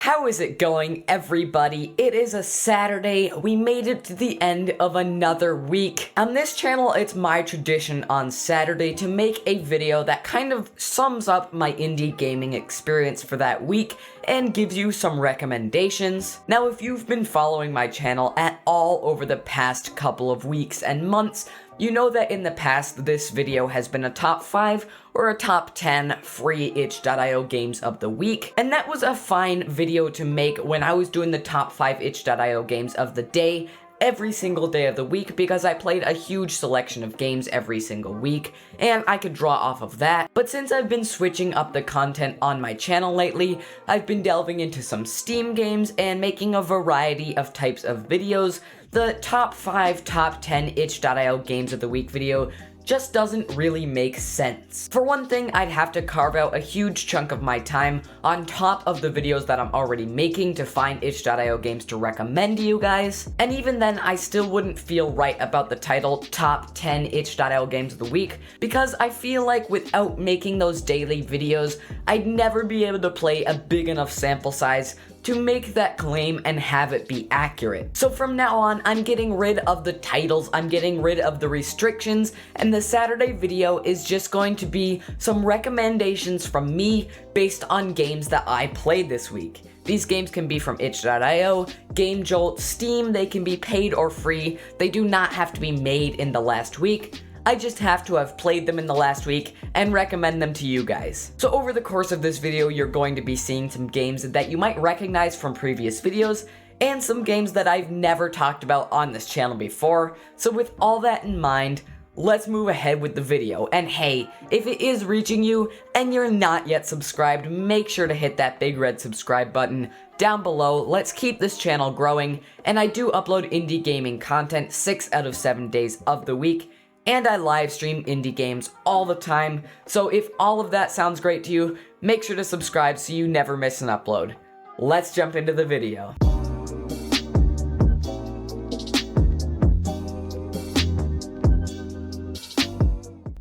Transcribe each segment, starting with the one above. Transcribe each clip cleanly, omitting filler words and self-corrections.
How is it going, everybody? It is a Saturday. We made it to the end of another week. On this channel, it's my tradition on Saturday to make a video that kind of sums up my indie gaming experience for that week and gives you some recommendations. Now, if you've been following my channel at all over the past couple of weeks and months, you know that in the past, this video has been a top 5 or a top 10 free itch.io games of the week, and that was a fine video to make when I was doing the top 5 itch.io games of the day every single day of the week, because I played a huge selection of games every single week, and I could draw off of that. But since I've been switching up the content on my channel lately, I've been delving into some Steam games and making a variety of types of videos. The top 5, top 10 itch.io games of the week video just doesn't really make sense. For one thing, I'd have to carve out a huge chunk of my time on top of the videos that I'm already making to find itch.io games to recommend to you guys. And even then, I still wouldn't feel right about the title top 10 itch.io games of the week, because I feel like without making those daily videos, I'd never be able to play a big enough sample size to make that claim and have it be accurate. So from now on, I'm getting rid of the titles, I'm getting rid of the restrictions, and the Saturday video is just going to be some recommendations from me based on games that I played this week. These games can be from itch.io, GameJolt, Steam, they can be paid or free, they do not have to be made in the last week. I just have to have played them in the last week and recommend them to you guys. So over the course of this video, you're going to be seeing some games that you might recognize from previous videos, and some games that I've never talked about on this channel before. So with all that in mind, let's move ahead with the video. And hey, if it is reaching you and you're not yet subscribed, make sure to hit that big red subscribe button down below. Let's keep this channel growing, and I do upload indie gaming content 6 out of 7 days of the week. And I live stream indie games all the time, so if all of that sounds great to you, make sure to subscribe so you never miss an upload. Let's jump into the video.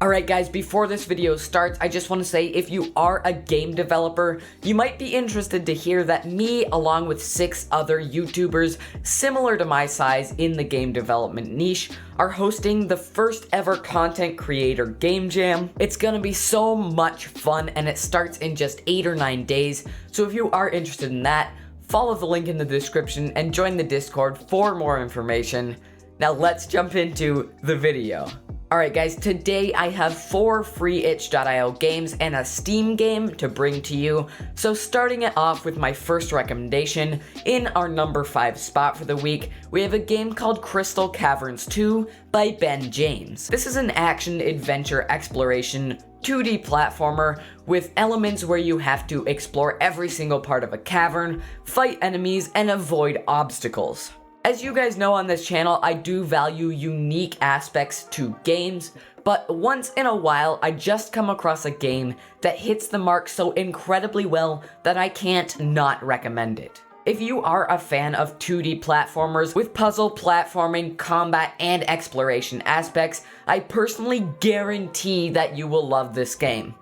Alright guys, before this video starts, I just want to say if you are a game developer, you might be interested to hear that me, along with 6 other YouTubers similar to my size in the game development niche, are hosting the first ever content creator game jam. It's gonna be so much fun, and it starts in just 8 or 9 days, so if you are interested in that, follow the link in the description and join the Discord for more information. Now let's jump into the video. Alright guys, today I have 4 free itch.io games and a Steam game to bring to you. So starting it off with my first recommendation, in our number 5 spot for the week, we have a game called Crystal Caverns 2 by Ben James. This is an action adventure exploration 2D platformer with elements where you have to explore every single part of a cavern, fight enemies, and avoid obstacles. As you guys know on this channel, I do value unique aspects to games, but once in a while, I just come across a game that hits the mark so incredibly well that I can't not recommend it. If you are a fan of 2D platformers with puzzle, platforming, combat, and exploration aspects, I personally guarantee that you will love this game.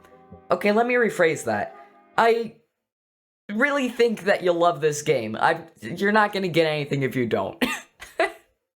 Okay, let me rephrase that. I really think that you'll love this game. You're not gonna get anything if you don't.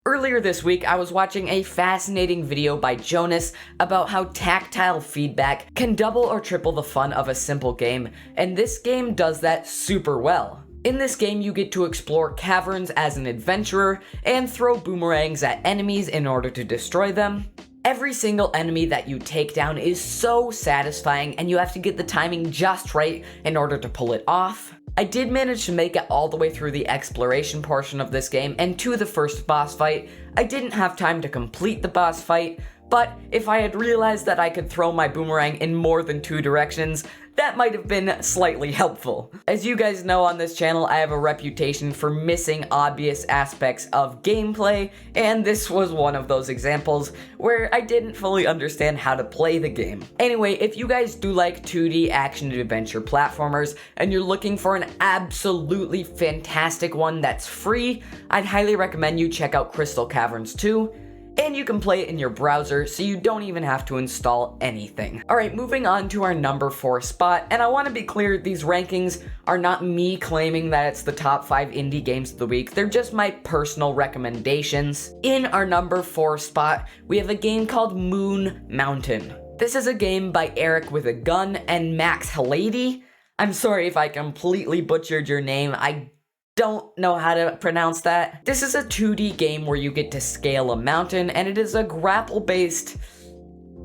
Earlier this week, I was watching a fascinating video by Jonas about how tactile feedback can double or triple the fun of a simple game, and this game does that super well. In this game, you get to explore caverns as an adventurer and throw boomerangs at enemies in order to destroy them. Every single enemy that you take down is so satisfying, and you have to get the timing just right in order to pull it off. I did manage to make it all the way through the exploration portion of this game and to the first boss fight. I didn't have time to complete the boss fight, but if I had realized that I could throw my boomerang in more than 2 directions, that might have been slightly helpful. As you guys know on this channel, I have a reputation for missing obvious aspects of gameplay, and this was one of those examples where I didn't fully understand how to play the game. Anyway, if you guys do like 2D action adventure platformers and you're looking for an absolutely fantastic one that's free, I'd highly recommend you check out Crystal Caverns 2. and you can play it in your browser, so you don't even have to install anything. Alright, moving on to our number 4 spot, and I want to be clear, these rankings are not me claiming that it's the top 5 indie games of the week, they're just my personal recommendations. In our number 4 spot, we have a game called Moon Mountain. This is a game by Erikwithagun and Hladiy. I'm sorry if I completely butchered your name, I don't know how to pronounce that. This is a 2D game where you get to scale a mountain, and it is a grapple-based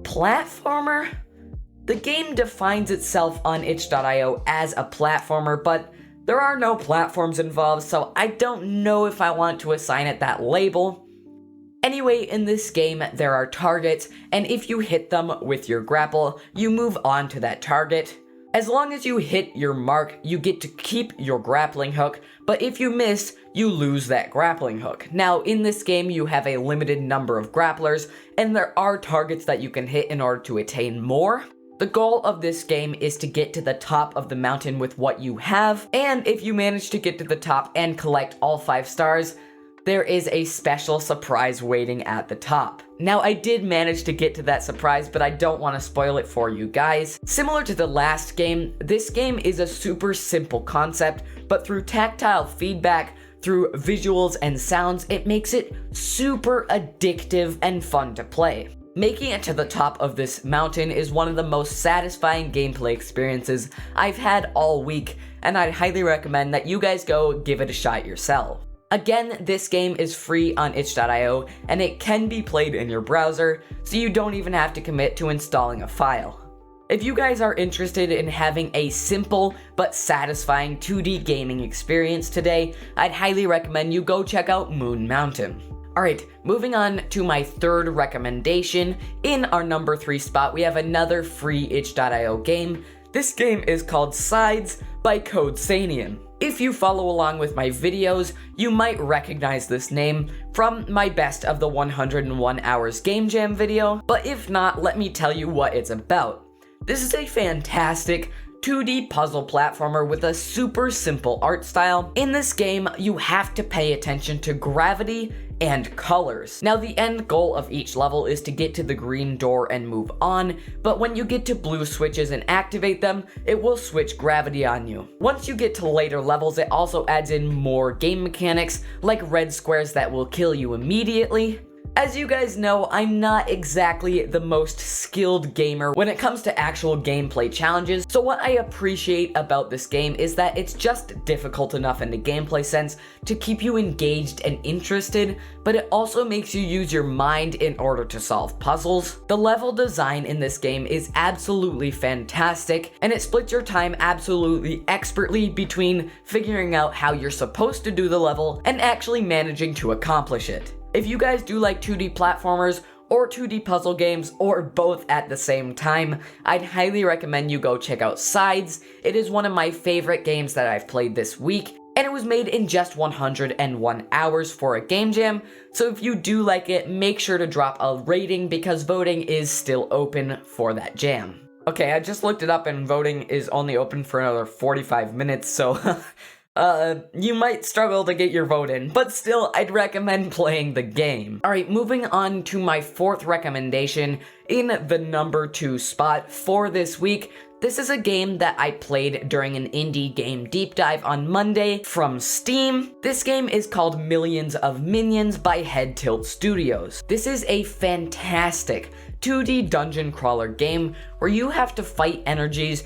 platformer? The game defines itself on itch.io as a platformer, but there are no platforms involved, so I don't know if I want to assign it that label. Anyway, in this game, there are targets, and if you hit them with your grapple, you move on to that target. As long as you hit your mark, you get to keep your grappling hook, but if you miss, you lose that grappling hook. Now, in this game, you have a limited number of grapplers, and there are targets that you can hit in order to attain more. The goal of this game is to get to the top of the mountain with what you have, and if you manage to get to the top and collect all 5 stars, there is a special surprise waiting at the top. Now, I did manage to get to that surprise, but I don't want to spoil it for you guys. Similar to the last game, this game is a super simple concept, but through tactile feedback, through visuals and sounds, it makes it super addictive and fun to play. Making it to the top of this mountain is one of the most satisfying gameplay experiences I've had all week, and I'd highly recommend that you guys go give it a shot yourself. Again, this game is free on itch.io, and it can be played in your browser, so you don't even have to commit to installing a file. If you guys are interested in having a simple but satisfying 2D gaming experience today, I'd highly recommend you go check out Moon Mountain. Alright, moving on to my third recommendation. In our number 3 spot, we have another free itch.io game. This game is called Sides by Codesanian. If you follow along with my videos, you might recognize this name from my Best of the 101 Hours Game Jam video, but if not, let me tell you what it's about. This is a fantastic 2D puzzle platformer with a super simple art style. In this game, you have to pay attention to gravity and colors. Now, the end goal of each level is to get to the green door and move on, but when you get to blue switches and activate them, it will switch gravity on you. Once you get to later levels, it also adds in more game mechanics, like red squares that will kill you immediately. As you guys know, I'm not exactly the most skilled gamer when it comes to actual gameplay challenges, so what I appreciate about this game is that it's just difficult enough in the gameplay sense to keep you engaged and interested, but it also makes you use your mind in order to solve puzzles. The level design in this game is absolutely fantastic, and it splits your time absolutely expertly between figuring out how you're supposed to do the level and actually managing to accomplish it. If you guys do like 2D platformers or 2D puzzle games or both at the same time, I'd highly recommend you go check out Sides. It is one of my favorite games that I've played this week, and it was made in just 101 hours for a game jam, so if you do like it, make sure to drop a rating because voting is still open for that jam. Okay, I just looked it up and voting is only open for another 45 minutes, so you might struggle to get your vote in, but still, I'd recommend playing the game. Alright, moving on to my fourth recommendation in the number 2 spot for this week. This is a game that I played during an indie game deep dive on Monday from Steam. This game is called Millions of Minions by Head Tilt Studios. This is a fantastic 2D dungeon crawler game where you have to fight enemies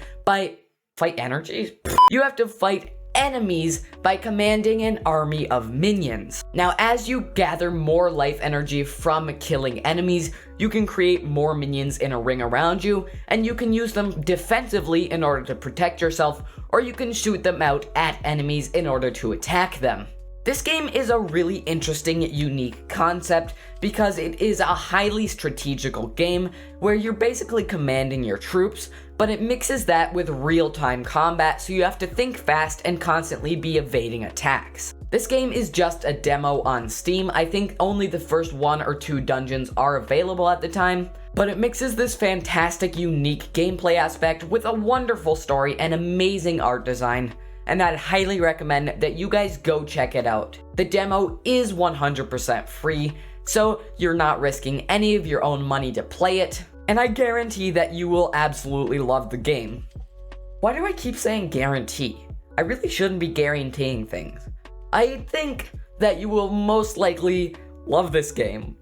by commanding an army of minions. Now, as you gather more life energy from killing enemies, you can create more minions in a ring around you, and you can use them defensively in order to protect yourself, or you can shoot them out at enemies in order to attack them. This game is a really interesting, unique concept because it is a highly strategical game where you're basically commanding your troops, but it mixes that with real-time combat, so you have to think fast and constantly be evading attacks. This game is just a demo on Steam. I think only the first 1 or 2 dungeons are available at the time, but it mixes this fantastic, unique gameplay aspect with a wonderful story and amazing art design, and I'd highly recommend that you guys go check it out. The demo is 100% free, so you're not risking any of your own money to play it, and I guarantee that you will absolutely love the game. Why do I keep saying guarantee? I really shouldn't be guaranteeing things. I think that you will most likely love this game.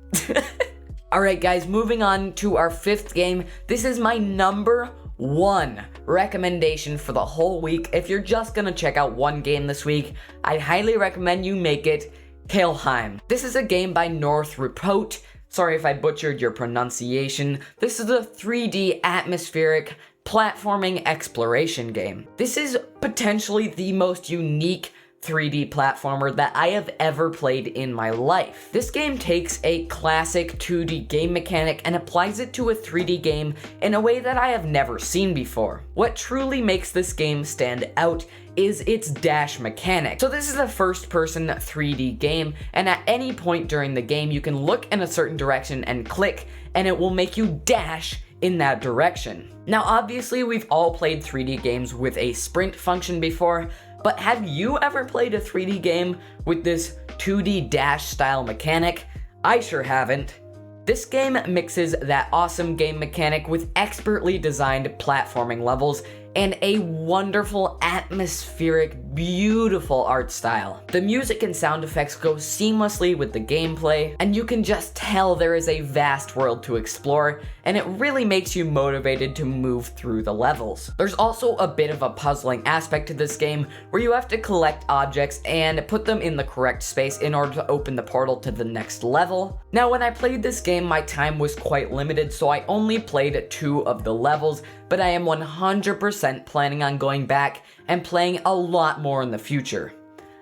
Alright guys, moving on to our 5th game. This is my number 1 recommendation for the whole week. If you're just gonna check out one game this week, I'd highly recommend you make it Helheim. This is a game by Northrepote. Sorry if I butchered your pronunciation. This is a 3D atmospheric platforming exploration game. This is potentially the most unique 3D platformer that I have ever played in my life. This game takes a classic 2D game mechanic and applies it to a 3D game in a way that I have never seen before. What truly makes this game stand out is its dash mechanic. So this is a first-person 3D game, and at any point during the game you can look in a certain direction and click, and it will make you dash in that direction. Now obviously we've all played 3D games with a sprint function before, but have you ever played a 3D game with this 2D dash style mechanic? I sure haven't. This game mixes that awesome game mechanic with expertly designed platforming levels and a wonderful, atmospheric, beautiful art style. The music and sound effects go seamlessly with the gameplay, and you can just tell there is a vast world to explore, and it really makes you motivated to move through the levels. There's also a bit of a puzzling aspect to this game, where you have to collect objects and put them in the correct space in order to open the portal to the next level. Now, when I played this game, my time was quite limited, so I only played 2 of the levels, but I am 100% planning on going back and playing a lot more in the future.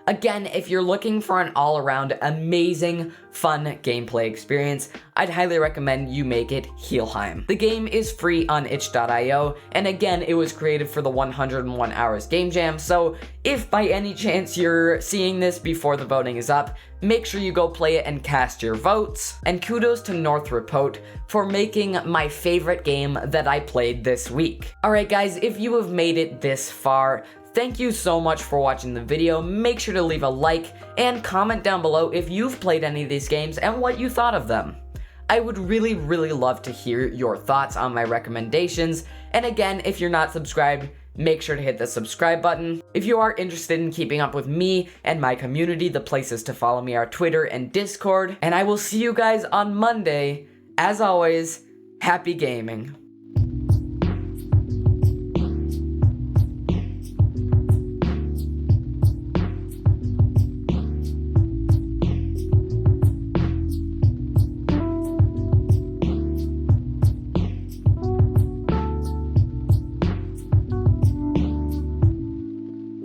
Again, if you're looking for an all-around amazing, fun gameplay experience, I'd highly recommend you make it Helheim. The game is free on itch.io, and again, it was created for the 101 Hours Game Jam, so if by any chance you're seeing this before the voting is up, make sure you go play it and cast your votes. And kudos to Northrepote for making my favorite game that I played this week. Alright guys, if you have made it this far, thank you so much for watching the video. Make sure to leave a like and comment down below if you've played any of these games and what you thought of them. I would really love to hear your thoughts on my recommendations. And again, if you're not subscribed, make sure to hit the subscribe button. If you are interested in keeping up with me and my community, the places to follow me are Twitter and Discord. And I will see you guys on Monday. As always, happy gaming.